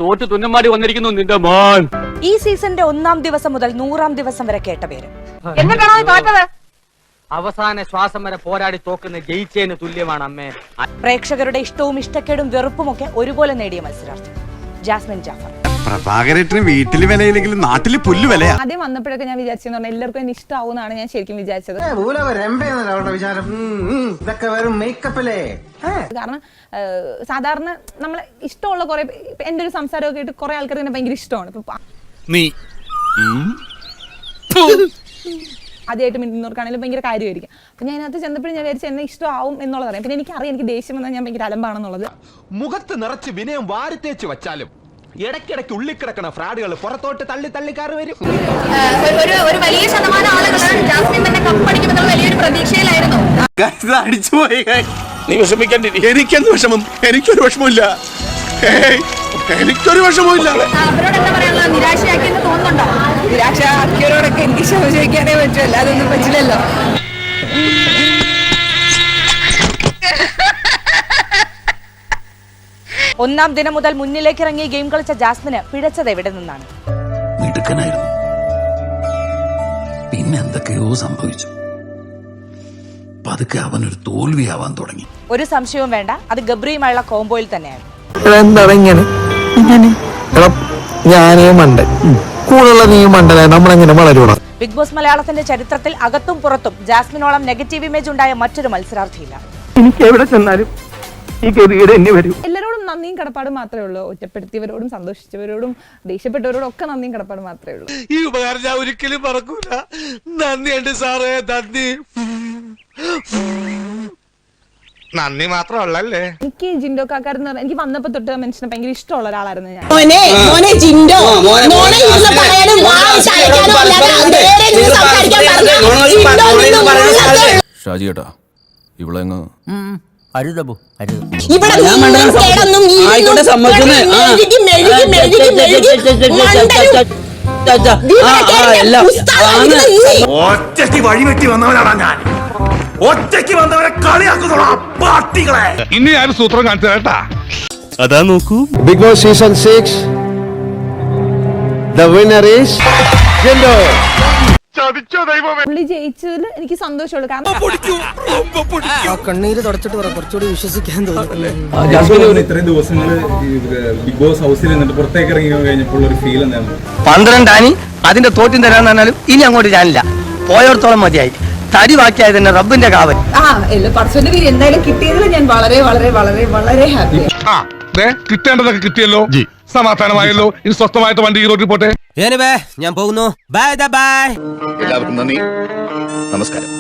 തോറ്റ് തുന്നമാടി വന്നിരിക്കുന്നു നിന്റെ മോൻ. ഈ സീസണിന്റെ 1-ാം ദിവസം മുതൽ 100-ാം ദിവസം വരെ കേട്ട പേര്. എന്നിട്ടാണോ തോറ്റത്? അവസാന ശ്വാസം വരെ പോരാടി തോക്കുന്ന ജയിച്ചതിന് തുല്യമാണ് അമ്മേ. പ്രേക്ഷകരുടെ ഇഷ്ടവും ഇഷ്ടക്കേടും വെറുപ്പുമൊക്കെ ഒരുപോലെ നേടിയ മത്സരാർത്ഥി ജാസ്മിൻ ജാഫർ. പ്രഭാകരേട്ടന് വീട്ടില് വിലയില്ലെങ്കിലും നാട്ടില് പുല്ല് വിലയാ. ആദ്യം വന്നപ്പോഴൊക്കെ ഞാൻ വിചാരിച്ചെന്ന് പറഞ്ഞാൽ എല്ലാവർക്കും എന്നെ ഇഷ്ടമാവുന്നതാണ് ഞാൻ ശരിക്കും വിചാരിച്ചത്. കാരണം സാധാരണ നമ്മളെ ഇഷ്ടമുള്ള കുറെ എന്റെ ഒരു സംസാരമൊക്കെ ആയിട്ട് കുറെ ആൾക്കാർക്ക് എന്നെ ഭയങ്കര ഇഷ്ടമാണ്. ആദ്യമായിട്ട് മിണ്ടുന്നവർക്കാണെങ്കിലും ഭയങ്കര കാര്യമായിരിക്കും. അപ്പൊ ഞാൻ അതിനകത്ത് ചെന്നപ്പോഴും ഞാൻ വിചാരിച്ചു എന്നെ ഇഷ്ടമാവും എന്നുള്ളത് അറിയാം. പിന്നെ എനിക്കറിയാം എനിക്ക് ദേഷ്യം വന്നാൽ ഞാൻ ഭയങ്കര അലമ്പാണെന്നുള്ളത്. മുഖത്ത് നിറച്ച് വിനയം വാരിത്തേച്ച് വെച്ചാലും ഇടയ്ക്കിടയ്ക്ക് ഉള്ളിക്കിടക്കണ ഫ്രാഡുകൾ പുറത്തോട്ട് തള്ളി തള്ളിക്കാറ് വരും. ഒരു വലിയ ശതമാനം ആളുകൾ ജാസ്മിൻ തന്നെ കപ്പടിക്കുമെന്നുള്ള വലിയൊരു പ്രതീക്ഷയിലായിരുന്നു. അടിച്ചുപോയി. നീ വിഷമിക്കണ്ട. എനിക്കെന്ത് വിഷമം? എനിക്കൊരു വിഷമമില്ല. എനിക്കൊരു വിഷമമില്ല. അവരോട് എന്താ പറയാനുള്ള നിരാശയാക്കിയെന്ന് തോന്നുന്നുണ്ടോ? നിരാശയാക്കിയവരോടൊക്കെ എനിക്ക് ക്ഷമ ചോദിക്കാനേ പറ്റുമല്ലോ, അതൊന്നും പറ്റില്ലല്ലോ. ഒന്നാം ദിനം മുതൽ മുന്നിലേക്ക് ഇറങ്ങി ഗെയിം കളിച്ച ജാസ്മിന് പിഴച്ചത് എവിടെ നിന്നാണ്? മിടുക്കനായിരുന്നു. പിന്നെ എന്തൊക്കെയോ സംഭവിച്ചു. പതുക്കെ അവനൊരു തോൽവിയാവാൻ തുടങ്ങി. ഒരു സംശയവും വേണ്ട, അത് ഗബ്രിയുമായുള്ള കോംബോയിൽ തന്നെയാണ്. ഞാനേ മണ്ടൻ, കൂടുള്ള നീ മണ്ടനെ നമ്മളെങ്ങനെ വളരൂടാ. ബിഗ് ബോസ് മലയാളത്തിന്റെ ചരിത്രത്തിൽ അകത്തും പുറത്തും ജാസ്മിനോളം നെഗറ്റീവ് ഇമേജ് ഉണ്ടായ മറ്റൊരു മത്സരാർത്ഥിയില്ല. എനിക്ക് എവിടെ ചെന്നാലും ഈ ഗതികേട് എന്നെ വരും. എല്ലാവരോടും നന്ദിയും കടപ്പാടും മാത്രമേ ഉള്ളൂ. ഒറ്റപ്പെടുത്തിയവരോടും സന്തോഷിച്ചവരോടും ദേഷ്യപ്പെട്ടവരോടും ഒക്കെ നന്ദിയും കടപ്പാടും മാത്രമേ ഉള്ളൂ. ഈ ഉപകാരം ഞാൻ ഒരിക്കലും മറക്കൂല. നന്ദിയുണ്ട് സാറേ, നന്ദി. നന്ദി മാത്രമല്ലേ. എനിക്ക് ജിൻഡോ കാക്കാരെന്ന് പറഞ്ഞാൽ എനിക്ക് വന്നപ്പോ തൊട്ട് മനുഷ്യനെ ഭയങ്കര ഇഷ്ടമുള്ള ഒരാളായിരുന്നു ഞാൻ. ഷാജി ഏട്ടാ, ഇവളെങ്ങ് ഒറ്റയ്ക്ക് വഴിവെട്ടി വന്നവനാണ് ഞാൻ. ഒറ്റയ്ക്ക് വന്നവരെ കളിയാക്കുന്നോളാം പാർട്ടികളെ. ഇനി ഞാൻ സൂത്രം കാണിച്ചു കേട്ടാ. അതാ നോക്കൂ. Bigg Boss season 6 the winner is Jinto. പുള്ളി ജയിച്ചതിൽ എനിക്ക് സന്തോഷമുള്ളൂ. കാരണം കണ്ണീര് തുടച്ചിട്ട് കുറച്ചുകൂടി വിശ്വസിക്കാൻ തോന്നുന്നു. ഇത്രയും ദിവസങ്ങൾ ബിഗ് ബോസ് ഹൗസിൽ നിന്നിട്ട് പുറത്തേക്ക് ഇറങ്ങി കഴിഞ്ഞപ്പോൾ ഒരു ഫീൽ എന്താണ്? 12 ആനി അതിന്റെ തോറ്റും തരാന്ന് പറഞ്ഞാലും ഇനി അങ്ങോട്ട് ഞാനില്ല. പോയോടത്തോളം മതിയായി. തടി ബാക്കിയായത് തന്നെ റബ്ബിന്റെ കാവൽ. എന്തായാലും കിട്ടിയതിൽ ഞാൻ വളരെ വളരെ വളരെ വളരെ ഹാപ്പി. കിട്ടേണ്ടതൊക്കെ കിട്ടിയല്ലോ, സമാധാനമായല്ലോ. ഇനി സ്വസ്ഥമായിട്ട് വണ്ടി ഈ റോഡിൽ പോട്ടെ. ഞാൻ പോകുന്നു. Bye bye. എല്ലാവർക്കും നന്ദി, നമസ്കാരം.